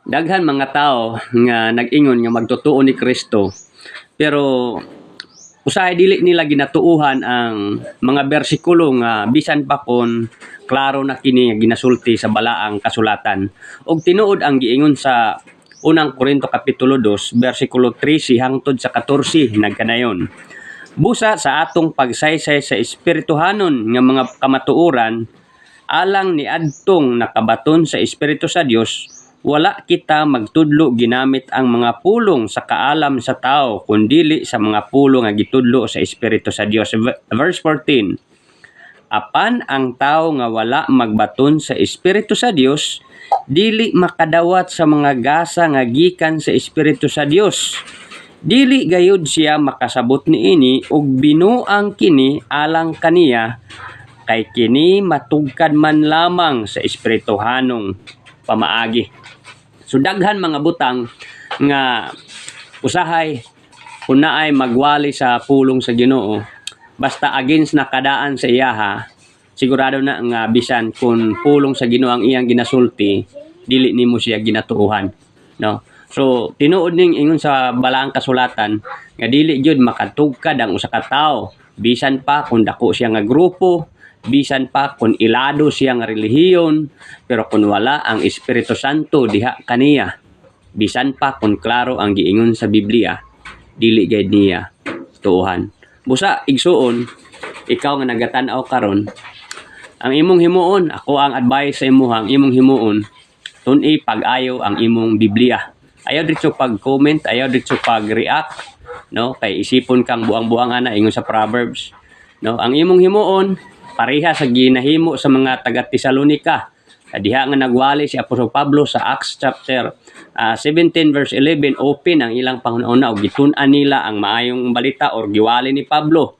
Daghan mga tao nga nag-ingon nga magtotoo ni Kristo, pero usahay dili nila ginatuuhan ang mga bersikulo nga bisan pa kon klaro na kini nga ginasulti sa balaang kasulatan. Og tinuod ang giingon sa unang Korinto kapitulo 2 bersikulo 13 hangtod sa 14 nagkanayon. Busa sa atong pagsaysay sa espirituhanon nga mga kamatuoran alang ni adtong nakabaton sa Espiritu sa Dios, wala kita magtudlo ginamit ang mga pulong sa kaalam sa tao kundili sa mga pulong nga gitudlo sa Espiritu sa Dios. Verse 14. Apan ang tao nga wala magbaton sa Espiritu sa Dios, dili makadawat sa mga gasa nga gikan sa Espiritu sa Dios. Dili gayud siya makasabot niini ug binuang kini alang kaniya, kay kini matugkad man lamang sa espirituhanong pamaagi. So daghan mga butang nga usahay kung naay magwali sa pulong sa Ginoo, basta against nakadaan sa iyaha, sigurado na nga bisan kung pulong sa Ginoo ang iyang ginasulti, dili nimo siya ginatuuhan, no? So tinuod ning ingon sa balaang kasulatan nga dili gyud makatugkad ang usa ka tawo bisan pa kung dako siya nga grupo, bisan pa kung ilado siya nga relihiyon, pero kung wala ang Espiritu Santo diha kaniya, bisan pa kung klaro ang giingon sa Biblia, dili gayud niya tuuhan. Busa igsuon, ikaw nga nagatan-aw karon, ang imong himuon, ako ang advice sa imuha, ang imong himuon, tun-i pag-ayo ang imong Biblia. Ayaw dito pag-comment, ayaw dito pag-react, no? Kay isipon kang buang-buang ana ingon sa Proverbs, no? Ang imong himuon pareha sa ginahimo sa mga taga Tesalonica. Diha nga nagwali si Apostol Pablo sa Acts chapter 17 verse 11, open ang ilang panghuna-una ug gitun-an nila ang maayong balita or giwali ni Pablo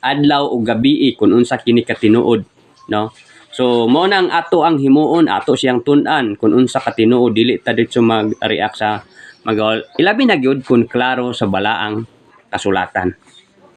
adlaw ug gabi kun unsa kini katinuod, no? So mao nang ato ang himuon, ato siyang tun-an kun unsa katinuod, dili ta dito mag-react sa ilabi na gyud kun klaro sa balaang kasulatan.